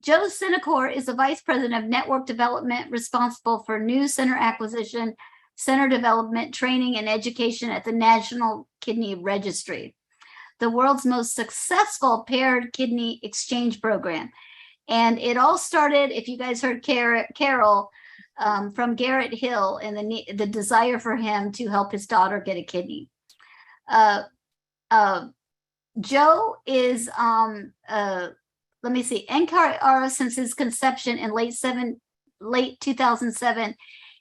Joe Sinacore is the Vice President of Network Development, responsible for new center acquisition, center development, training, and education at the National Kidney Registry, the world's most successful paired kidney exchange program. And it all started, if you guys heard Carol, from Garrett Hill and the desire for him to help his daughter get a kidney. Joe is, let me see, NKR since his conception in late 2007,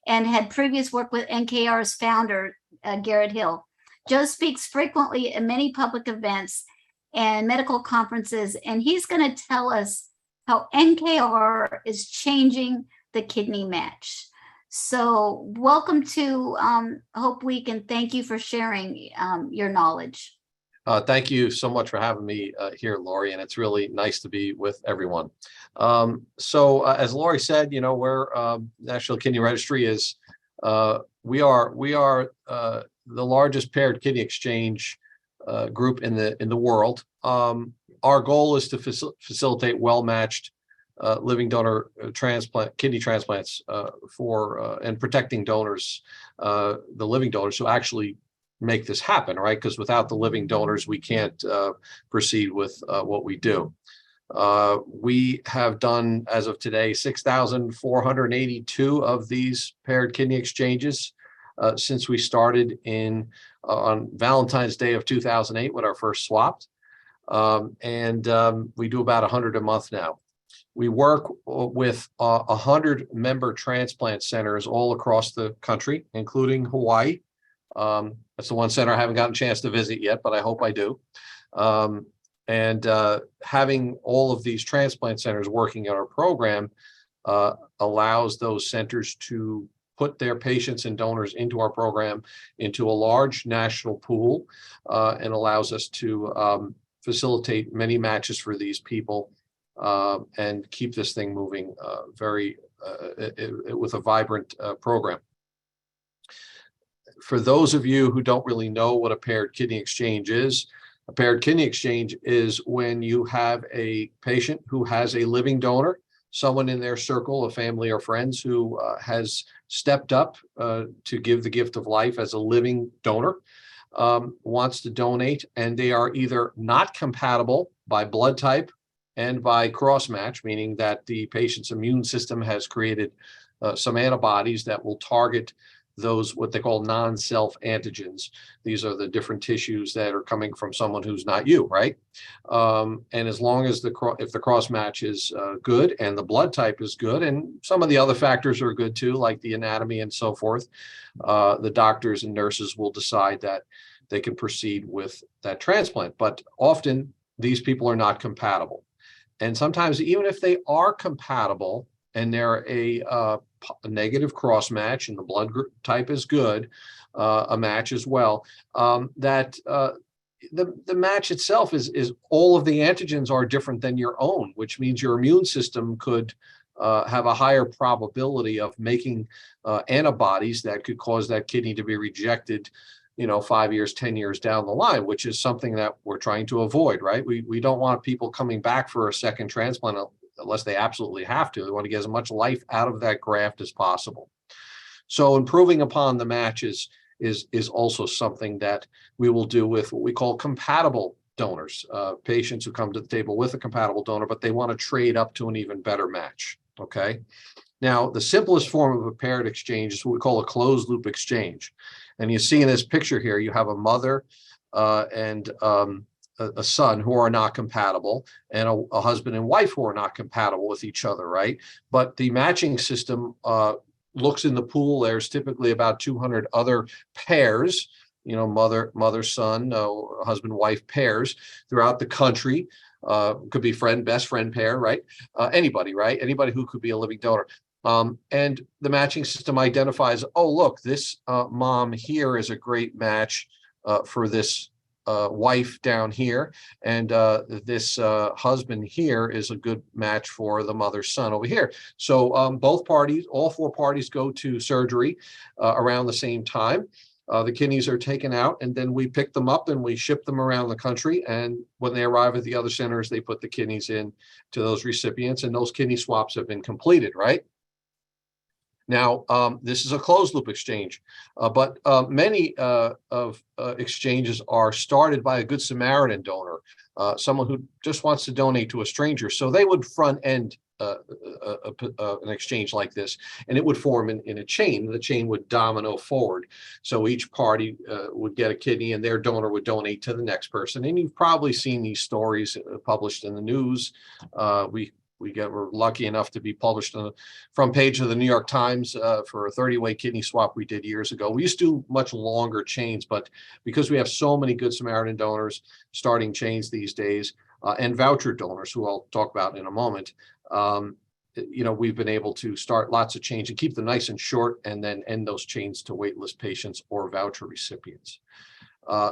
and had previous work with NKR's founder, Garrett Hill. Joe speaks frequently at many public events and medical conferences, and he's going to tell us how NKR is changing the kidney match. So welcome to Hope Week, and thank you for sharing your knowledge. Thank you so much for having me here, Lori, and it's really nice to be with everyone. As Lori said, you know, we're National Kidney Registry is we are the largest paired kidney exchange group in the world. Our goal is to facilitate well-matched living donor kidney transplants and protecting donors, the living donors who actually make this happen, right? Because without the living donors, we can't proceed with what we do. We have done, as of today, 6,482 of these paired kidney exchanges since we started on Valentine's Day of 2008 with our first swap. We do about 100 a month now. We work with 100 member transplant centers all across the country, including Hawaii. That's the one center I haven't gotten a chance to visit yet, but I hope I do. Having all of these transplant centers working in our program allows those centers to put their patients and donors into our program, into a large national pool, and allows us to facilitate many matches for these people and keep this thing moving with a vibrant program. For those of you who don't really know what a paired kidney exchange is, a paired kidney exchange is when you have a patient who has a living donor, someone in their circle of family or friends who has stepped up to give the gift of life as a living donor, wants to donate, and they are either not compatible by blood type and by cross match, meaning that the patient's immune system has created some antibodies that will target those, what they call non-self antigens. These are the different tissues that are coming from someone who's not you, right? And as long as if the cross match is good and the blood type is good, and some of the other factors are good too, like the anatomy and so forth, the doctors and nurses will decide that they can proceed with that transplant. But often these people are not compatible. And sometimes even if they are compatible and they're a negative cross match and the blood type is good, a match as well, the match itself is all of the antigens are different than your own, which means your immune system could have a higher probability of making antibodies that could cause that kidney to be rejected, 5 years, 10 years down the line, which is something that we're trying to avoid, right? We don't want people coming back for a second transplant unless they absolutely have to. They want to get as much life out of that graft as possible. So improving upon the matches is also something that we will do with what we call compatible donors, patients who come to the table with a compatible donor, but they want to trade up to an even better match, okay? Now, the simplest form of a paired exchange is what we call a closed loop exchange. And you see in this picture here, you have a mother and a son who are not compatible, and a husband and wife who are not compatible with each other, right? But the matching system looks in the pool. There's typically about 200 other pairs, mother, son, husband, wife pairs throughout the country. Could be best friend pair, right? Anybody, right? Anybody who could be a living donor. And the matching system identifies, oh, look, this mom here is a great match for this wife down here, and this husband here is a good match for the mother's son over here. So all 4 parties go to surgery around the same time. The kidneys are taken out, and then we pick them up and we ship them around the country. And when they arrive at the other centers, they put the kidneys in to those recipients, and those kidney swaps have been completed, right? Now, this is a closed loop exchange, but many of exchanges are started by a Good Samaritan donor, someone who just wants to donate to a stranger. So they would front end an exchange like this, and it would form in a chain. The chain would domino forward. So each party would get a kidney, and their donor would donate to the next person. And you've probably seen these stories published in the news. We're lucky enough to be published on the front page of the New York Times for a 30-way kidney swap we did years ago. We used to do much longer chains, but because we have so many Good Samaritan donors starting chains these days, and voucher donors, who I'll talk about in a moment, we've been able to start lots of chains and keep them nice and short, and then end those chains to waitlist patients or voucher recipients.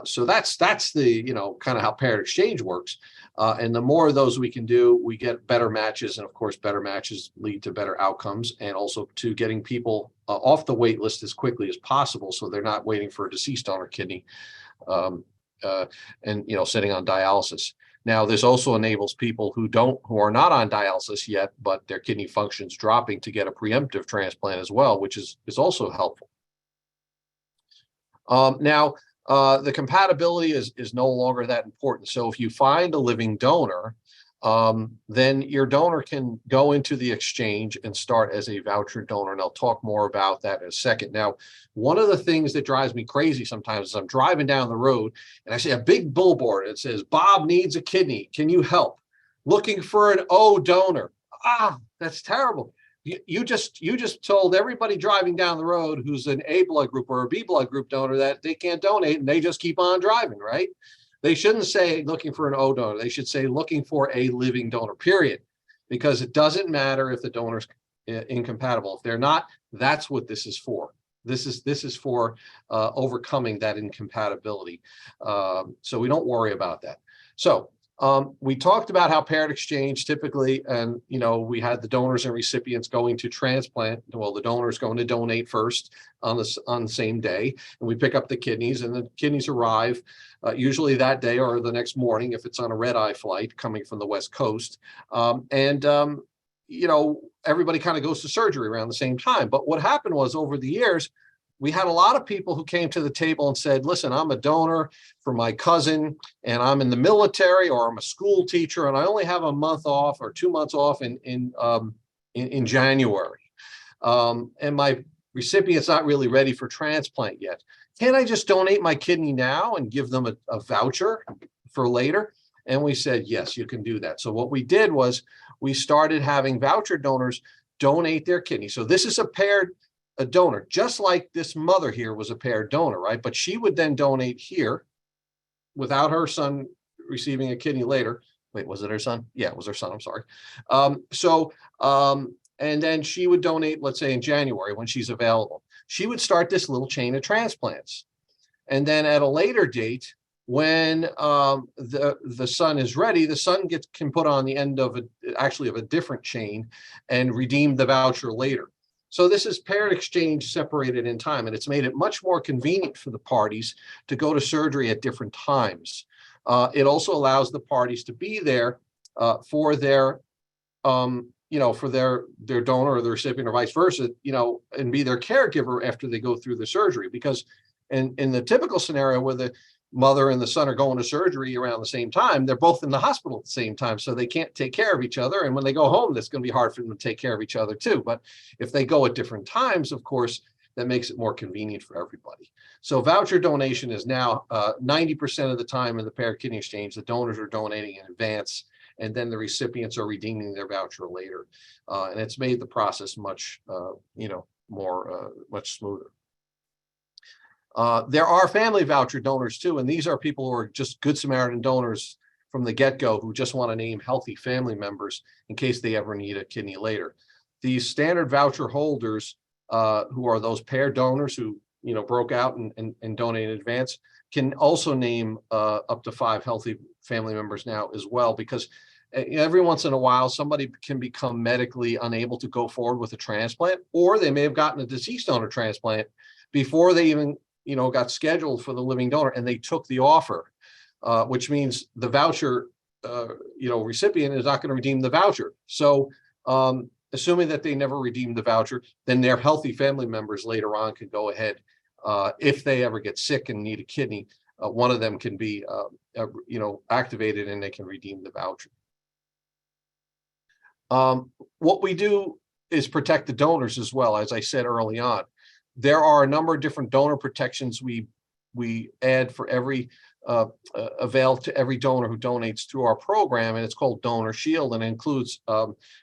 So that's the, kind of how paired exchange works. And the more of those we can do, we get better matches. And of course, better matches lead to better outcomes, and also to getting people off the wait list as quickly as possible, so they're not waiting for a deceased donor kidney and sitting on dialysis. Now, this also enables people who are not on dialysis yet, but their kidney function's dropping, to get a preemptive transplant as well, which is also helpful. Now, the compatibility is no longer that important. So if you find a living donor, then your donor can go into the exchange and start as a voucher donor. And I'll talk more about that in a second. Now, one of the things that drives me crazy sometimes is I'm driving down the road and I see a big billboard. It says, "Bob needs a kidney. Can you help? Looking for an O donor." That's terrible. You just told everybody driving down the road who's an A blood group or a B blood group donor that they can't donate, and they just keep on driving, right? They shouldn't say looking for an O donor. They should say looking for a living donor, period. Because it doesn't matter if the donor's incompatible. If they're not, that's what this is for. This is for overcoming that incompatibility. So we don't worry about that. So we talked about how paired exchange typically, and we had the donors and recipients going to transplant. Well, the donor is going to donate first on the same day, and we pick up the kidneys, and the kidneys arrive usually that day or the next morning if it's on a red-eye flight coming from the West Coast. Everybody kind of goes to surgery around the same time. But what happened was, over the years, we had a lot of people who came to the table and said, "Listen, I'm a donor for my cousin, and I'm in the military, or I'm a school teacher, and I only have a month off or 2 months off in January. And my recipient's not really ready for transplant yet. Can I just donate my kidney now and give them a voucher for later?" And we said, yes, you can do that. So what we did was we started having voucher donors donate their kidney. So this is a donor, just like this mother here was a paired donor, right? But she would then donate here without her son receiving a kidney later. Wait, was it her son? Yeah, it was her son. I'm sorry. And then she would donate, let's say in January when she's available. She would start this little chain of transplants. And then at a later date, when the son is ready, the son can put on the end of a different chain and redeem the voucher later. So this is paired exchange separated in time, and it's made it much more convenient for the parties to go to surgery at different times. It also allows the parties to be there for their for their donor or the recipient, or vice versa, and be their caregiver after they go through the surgery. Because in the typical scenario where the mother and the son are going to surgery around the same time, they're both in the hospital at the same time, so they can't take care of each other. And when they go home, that's going to be hard for them to take care of each other too. But if they go at different times, of course, that makes it more convenient for everybody. So voucher donation is now 90% of the time in the paired kidney exchange, the donors are donating in advance, and then the recipients are redeeming their voucher later. And it's made the process much, much smoother. There are family voucher donors too, and these are people who are just Good Samaritan donors from the get-go, who just want to name healthy family members in case they ever need a kidney later. These standard voucher holders, who are those paired donors who broke out and donate in advance, can also name up to 5 healthy family members now as well, because every once in a while somebody can become medically unable to go forward with a transplant, or they may have gotten a deceased donor transplant before they even got scheduled for the living donor and they took the offer, which means the voucher, recipient is not going to redeem the voucher. So assuming that they never redeem the voucher, then their healthy family members later on can go ahead, if they ever get sick and need a kidney, one of them can be, activated and they can redeem the voucher. What we do is protect the donors as well. As I said early on, there are a number of different donor protections we add for every avail to every donor who donates through our program, and it's called Donor Shield, and it includes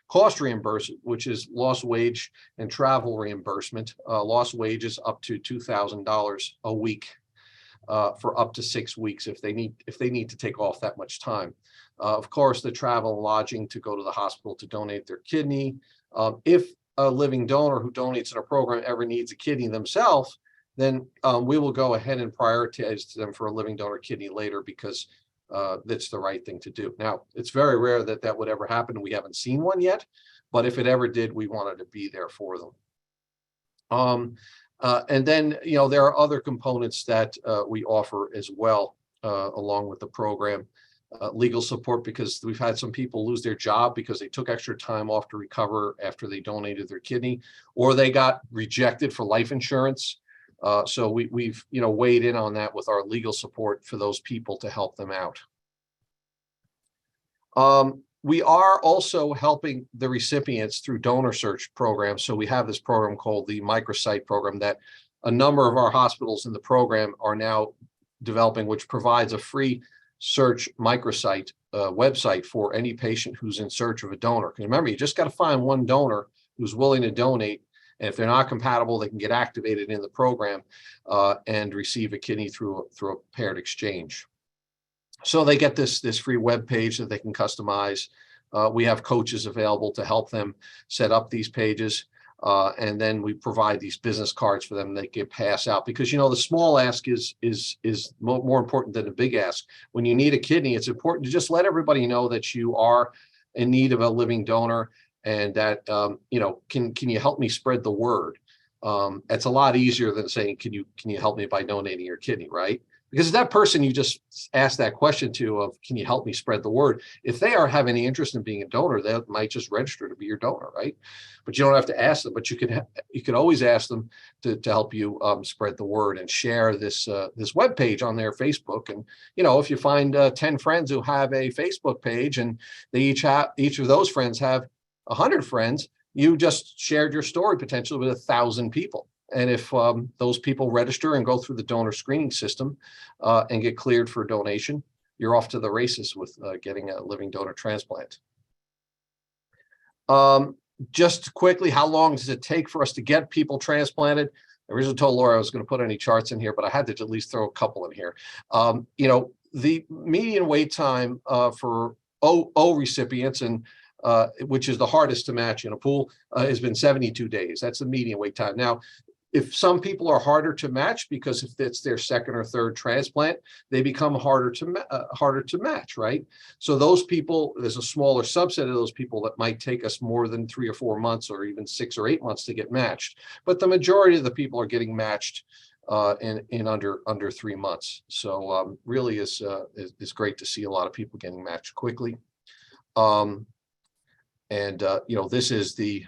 cost reimbursement, which is lost wage and travel reimbursement. Lost wages up to $2,000 a week for up to 6 weeks if they need to take off that much time. Of course, the travel and lodging to go to the hospital to donate their kidney. If a living donor who donates in a program ever needs a kidney themselves, then we will go ahead and prioritize them for a living donor kidney later, because that's the right thing to do. Now, it's very rare that that would ever happen. We haven't seen one yet, but if it ever did, we wanted to be there for them. And then, there are other components that we offer as well, along with the program. Legal support, because we've had some people lose their job because they took extra time off to recover after they donated their kidney, or they got rejected for life insurance. So we've weighed in on that with our legal support for those people to help them out. We are also helping the recipients through donor search programs. So we have this program called the microsite program that a number of our hospitals in the program are now developing, which provides a free search microsite website for any patient who's in search of a donor. Because remember, you just got to find one donor who's willing to donate. And if they're not compatible, they can get activated in the program and receive a kidney through a paired exchange. So they get this free web page that they can customize. We have coaches available to help them set up these pages. And then we provide these business cards for them. They can pass out, because the small ask is more important than the big ask. When you need a kidney, it's important to just let everybody know that you are in need of a living donor, and that can you help me spread the word. It's a lot easier than saying, can you help me by donating your kidney, right? Because that person you just asked that question to of, can you help me spread the word? If they have any interest in being a donor, they might just register to be your donor, right? But you don't have to ask them, but you could always ask them to help you spread the word and share this web page on their Facebook. And if you find 10 friends who have a Facebook page, and they each of those friends have 100 friends, you just shared your story potentially with 1,000 people. And if those people register and go through the donor screening system and get cleared for donation, you're off to the races with getting a living donor transplant. Just quickly, how long does it take for us to get people transplanted? I originally told Laura I was going to put any charts in here, but I had to at least throw a couple in here. The median wait time for O recipients, and which is the hardest to match in a pool, has been 72 days. That's the median wait time. Now, if some people are harder to match because if it's their second or third transplant, they become harder to match, right? So those people, there's a smaller subset of those people that might take us more than 3 or 4 months, or even 6 or 8 months to get matched. But the majority of the people are getting matched in under 3 months. So really is great to see a lot of people getting matched quickly. This is the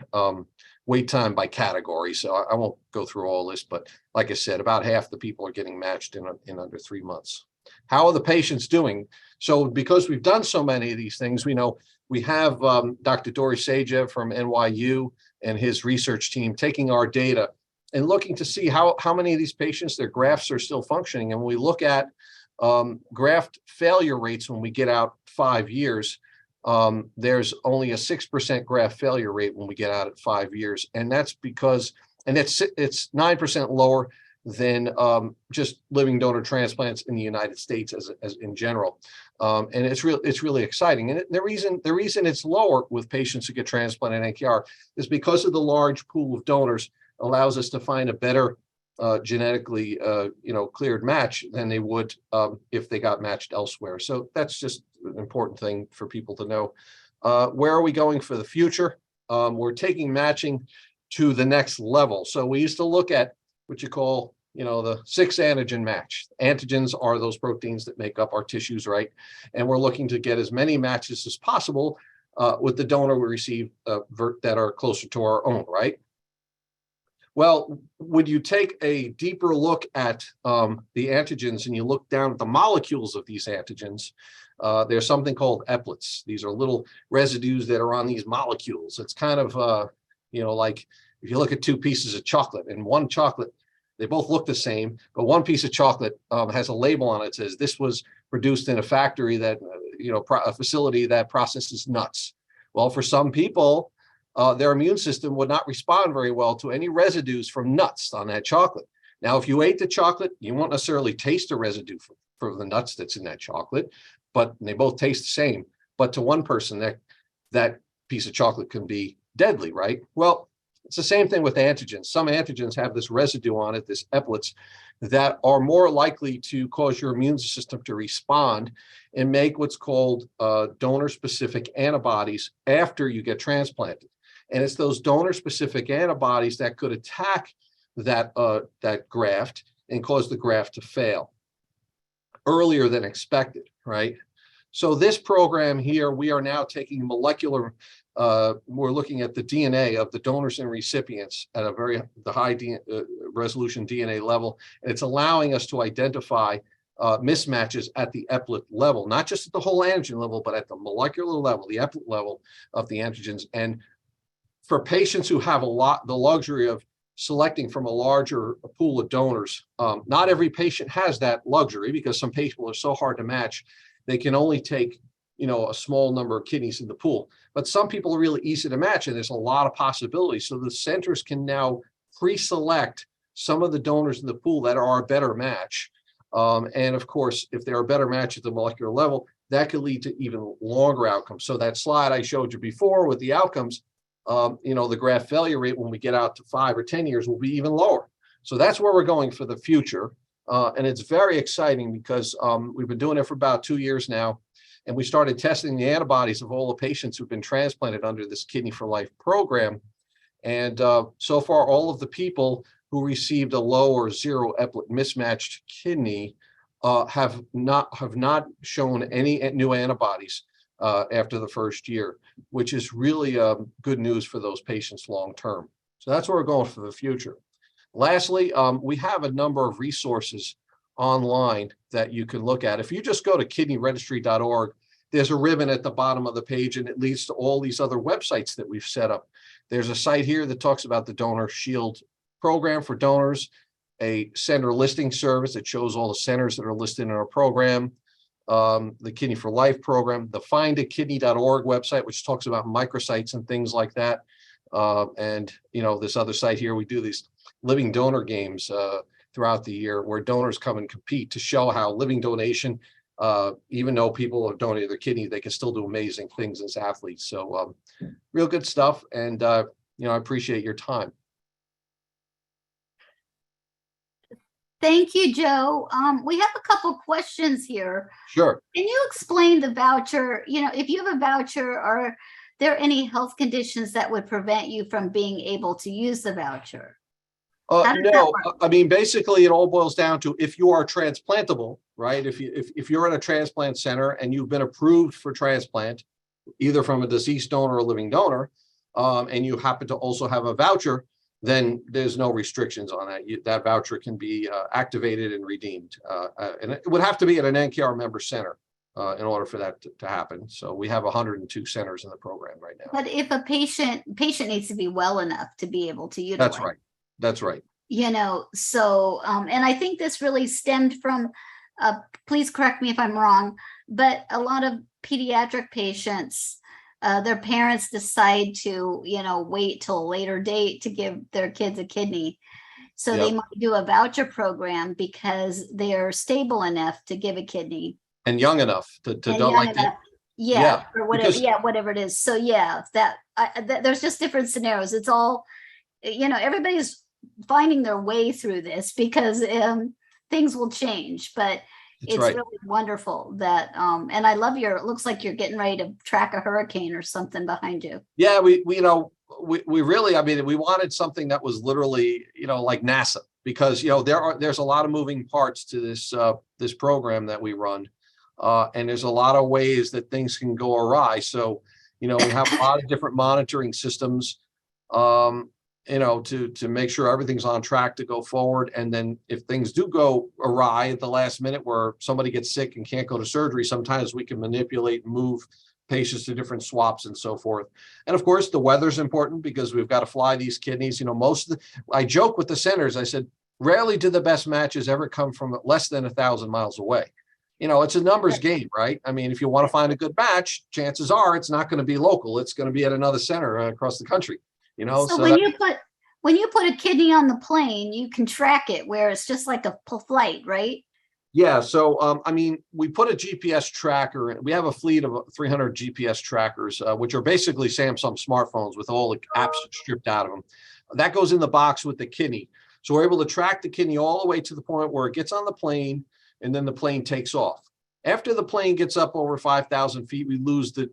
wait time by category. So I won't go through all this, but like I said, about half the people are getting matched in under 3 months. How are the patients doing? So because we've done so many of these things, we know we have Dr. Dori Sajev from NYU and his research team taking our data and looking to see how many of these patients, their grafts are still functioning. And when we look at graft failure rates, when we get out 5 years, there's only a 6% graft failure rate when we get out at 5 years. And that's because, and it's 9% lower than just living donor transplants in the United States as in general. And it's really exciting. And the reason it's lower with patients who get transplanted NKR is because of the large pool of donors allows us to find a better genetically cleared match than they would if they got matched elsewhere. So that's just an important thing for people to know. Where are we going for the future? We're taking matching to the next level. So we used to look at what you call the 6 antigen match. Antigens are those proteins that make up our tissues, right? And we're looking to get as many matches as possible with the donor we receive that are closer to our own, right? Well, when you take a deeper look at the antigens and you look down at the molecules of these antigens, there's something called eplets. These are little residues that are on these molecules. It's kind of, like if you look at 2 pieces of chocolate, and one chocolate, they both look the same, but one piece of chocolate has a label on it that says this was produced in a factory that, a facility that processes nuts. Well, for some people, their immune system would not respond very well to any residues from nuts on that chocolate. Now, if you ate the chocolate, you won't necessarily taste the residue for the nuts that's in that chocolate, but they both taste the same. But to one person, that piece of chocolate can be deadly, right? Well, it's the same thing with antigens. Some antigens have this residue on it, this eplets, that are more likely to cause your immune system to respond and make what's called donor-specific antibodies after you get transplanted. And it's those donor-specific antibodies that could attack that graft and cause the graft to fail earlier than expected, right? So this program here, we are now taking molecular, we're looking at the DNA of the donors and recipients at the high resolution DNA level, and it's allowing us to identify mismatches at the eplet level, not just at the whole antigen level, but at the molecular level, the eplet level of the antigens. And for patients who have the luxury of selecting from a larger pool of donors, not every patient has that luxury because some people are so hard to match, they can only take, a small number of kidneys in the pool. But some people are really easy to match, and there's a lot of possibilities. So the centers can now pre-select some of the donors in the pool that are a better match. And of course, if they're a better match at the molecular level, that could lead to even longer outcomes. So that slide I showed you before with the outcomes, the graft failure rate when we get out to 5 or 10 years will be even lower. So that's where we're going for the future. And it's very exciting because we've been doing it for about 2 years now. And we started testing the antibodies of all the patients who've been transplanted under this Kidney for Life program. And so far, all of the people who received a low or zero eplet mismatched kidney have not shown any new antibodies after the first year, which is really good news for those patients long term. So that's where we're going for the future. Lastly, we have a number of resources online that you can look at. If you just go to kidneyregistry.org, there's a ribbon at the bottom of the page, and it leads to all these other websites that we've set up. There's a site here that talks about the Donor Shield program for donors, a center listing service that shows all the centers that are listed in our program, the Kidney for Life program, the findakidney.org website, which talks about microsites and things like that. And this other site here, we do these living donor games throughout the year where donors come and compete to show how living donation, even though people have donated their kidney, they can still do amazing things as athletes. So real good stuff. And, I appreciate your time. Thank you, Joe. We have a couple questions here. Sure. Can you explain the voucher? If you have a voucher, are there any health conditions that would prevent you from being able to use the voucher? No, I mean, basically it all boils down to if you are transplantable, right? If you're in a transplant center and you've been approved for transplant, either from a deceased donor or a living donor, and you happen to also have a voucher, then there's no restrictions on that. That voucher can be activated and redeemed. And it would have to be at an NKR member center in order for that to happen. So we have 102 centers in the program right now. But if a patient needs to be well enough to be able to utilize. That's right. That's right. So, and I think this really stemmed from, please correct me if I'm wrong, but a lot of pediatric patients, their parents decide to, wait till a later date to give their kids a kidney. So They might do a voucher program because they're stable enough to give a kidney. And young enough to don't like that. Yeah, or whatever. Whatever it is. So there's just different scenarios. It's all, everybody's finding their way through this because things will change, but it's right. Really wonderful that and I love it looks like you're getting ready to track a hurricane or something behind you. Yeah, we really, I mean, we wanted something that was literally, like NASA, because, there's a lot of moving parts to this program that we run. And there's a lot of ways that things can go awry. So, we have a lot of different monitoring systems, to make sure everything's on track to go forward. And then if things do go awry at the last minute where somebody gets sick and can't go to surgery, sometimes we can manipulate and move patients to different swaps and so forth. And of course, the weather's important because we've got to fly these kidneys. I joke with the centers, I said, rarely do the best matches ever come from less than 1,000 miles away. It's a numbers game, right? I mean, if you want to find a good match, chances are it's not going to be local. It's going to be at another center across the country, So when you put a kidney on the plane, you can track it where it's just like a flight, right? Yeah. So, we put a GPS tracker. We have a fleet of 300 GPS trackers, which are basically Samsung smartphones with all the apps stripped out of them. That goes in the box with the kidney. So we're able to track the kidney all the way to the point where it gets on the plane and then the plane takes off. After the plane gets up over 5,000 feet, we lose the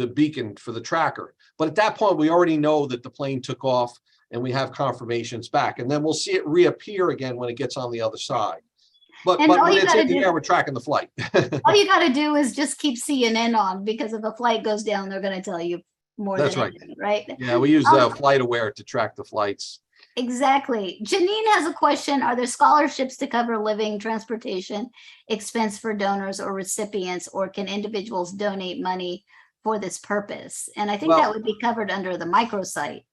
beacon for the tracker. But at that point, we already know that the plane took off and we have confirmations back. And then we'll see it reappear again when it gets on the other side. But when it's in the air, we're tracking the flight. All you got to do is just keep CNN on, because if a flight goes down, they're going to tell you more That's than right. anything, right? Yeah, we use Flight Aware to track the flights. Exactly. Janine has a question. Are there scholarships to cover living, transportation expense for donors or recipients, or can individuals donate money for this purpose? And I think that would be covered under the microsite.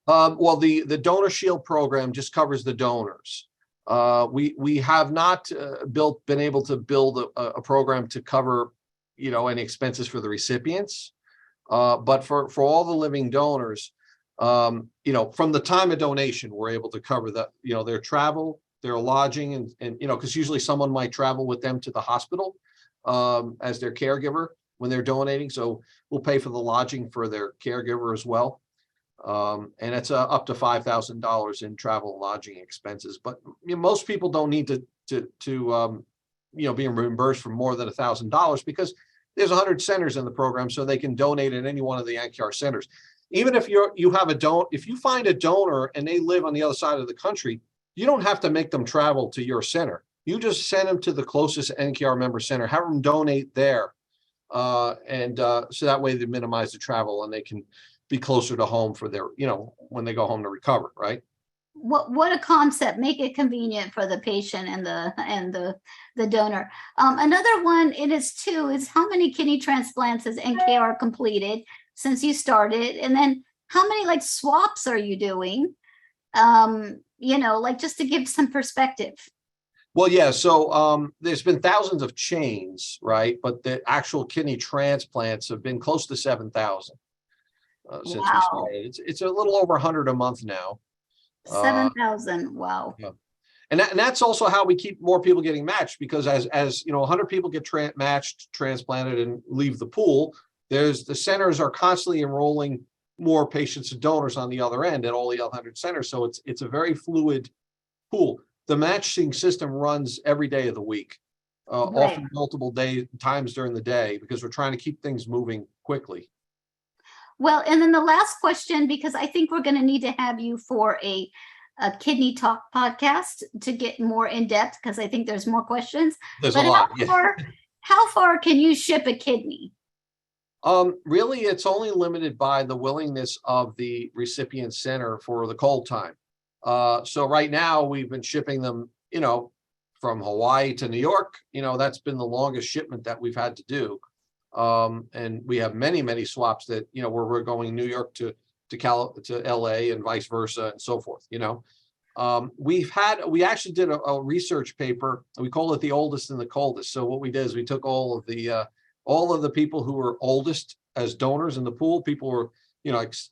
The Donor Shield program just covers the donors. We have not been able to build a program to cover, any expenses for the recipients. But for all the living donors, from the time of donation, we're able to cover their travel, their lodging, and because usually someone might travel with them to the hospital as their caregiver when they're donating. So we'll pay for the lodging for their caregiver as well. And it's up to $5,000 in travel and lodging expenses. But most people don't need to being reimbursed for more than $1,000 because there's 100 centers in the program, so they can donate at any one of the NCR centers. Even if if you find a donor and they live on the other side of the country, you don't have to make them travel to your center. You just send them to the closest NCR member center, have them donate there. So that way they minimize the travel and they can be closer to home for their, when they go home to recover, right? What a concept. Make it convenient for the patient and the donor. Another one, it is two, is how many kidney transplants has NKR completed since you started? And then how many swaps are you doing? Just to give some perspective. Well, yeah. So there's been thousands of chains, right? But the actual kidney transplants have been close to 7,000 since we started. It's a little over 100 a month now. 7,000. Wow. Yeah. And that's also how we keep more people getting matched, because as 100 people get matched, transplanted, and leave the pool, the centers are constantly enrolling more patients and donors on the other end at all the 100 centers. So it's a very fluid pool. The matching system runs every day of the week, often multiple times during the day, because we're trying to keep things moving quickly. Well, and then the last question, because I think we're going to need to have you for a kidney talk podcast to get more in depth, because I think there's more questions. There's a lot. How far can you ship a kidney? Really, it's only limited by the willingness of the recipient center for the cold time. So right now we've been shipping them, from Hawaii to New York. That's been the longest shipment that we've had to do. And we have many swaps that, where we're going New York to LA and vice versa and so forth. We actually did a research paper, and we call it the oldest and the coldest. So what we did is we took all of the people who were oldest as donors in the pool, people were,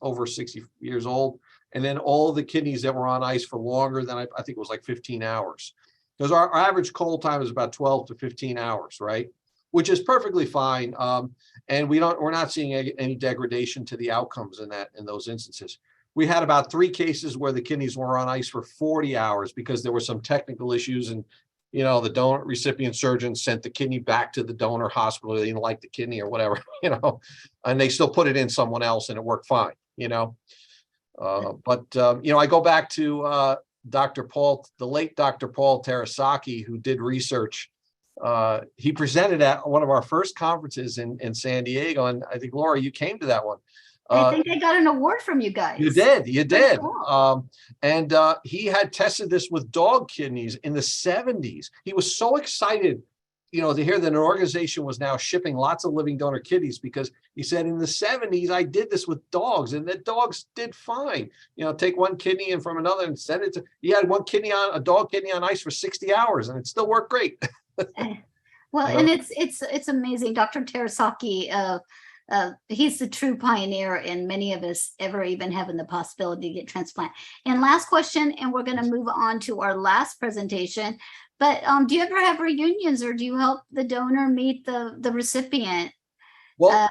over 60 years old, and then all of the kidneys that were on ice for longer than I think it was 15 hours. Because our average cold time is about 12 to 15 hours, right? Which is perfectly fine. And we're not seeing any degradation to the outcomes in those instances. We had about 3 cases where the kidneys were on ice for 40 hours because there were some technical issues, and the donor recipient surgeon sent the kidney back to the donor hospital. They didn't like the kidney or whatever, and they still put it in someone else and it worked fine, But I go back to the late Dr. Paul Terasaki, who did research. He presented at one of our first conferences in San Diego, and I think, Laura, you came to that one. I think I got an award from you guys. You did. Pretty cool. And he had tested this with dog kidneys in the 70s. He was so excited, to hear that an organization was now shipping lots of living donor kidneys, because he said, in the 70s, I did this with dogs and the dogs did fine. Take one kidney and from another and send it to, he had a dog kidney on ice for 60 hours and it still worked great. Well, and it's amazing. Dr. Terasaki, he's the true pioneer, and many of us ever even having the possibility to get transplant. And last question, and we're going to move on to our last presentation. But do you ever have reunions, or do you help the donor meet the recipient? Well,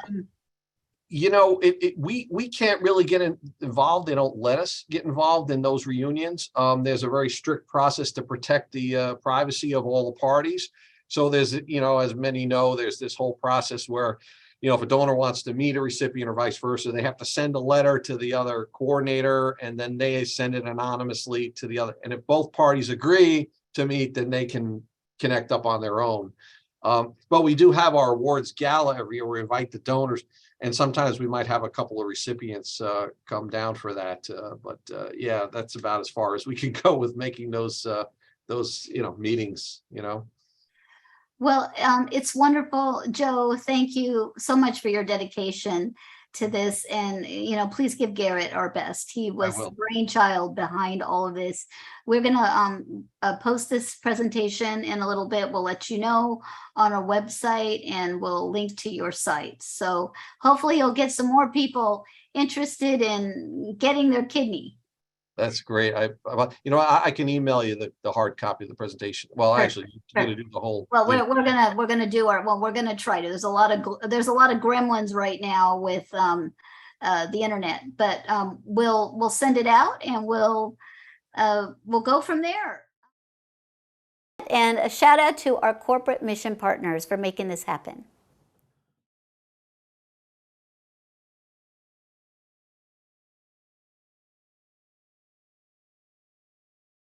we can't really get involved. They don't let us get involved in those reunions. There's a very strict process to protect the privacy of all the parties. So there's, as many know, there's this whole process where, if a donor wants to meet a recipient or vice versa, they have to send a letter to the other coordinator, and then they send it anonymously to the other. And if both parties agree to meet, then they can connect up on their own. But we do have our awards gala every year. We invite the donors, and sometimes we might have a couple of recipients come down for that. Yeah, that's about as far as we can go with making those meetings. Well, it's wonderful, Joe. Thank you so much for your dedication to this, and please give Garrett our best. He was the brainchild behind all of this. We're gonna post this presentation in a little bit. We'll let you know on our website, and we'll link to your site. So hopefully you'll get some more people interested in getting their kidney. That's great. I can email you the hard copy of the presentation. Well, actually, you're going to do the whole. Well, we're gonna do we're gonna try to. There's a lot of gremlins right now with the internet, but we'll send it out, and we'll go from there. And a shout out to our corporate mission partners for making this happen.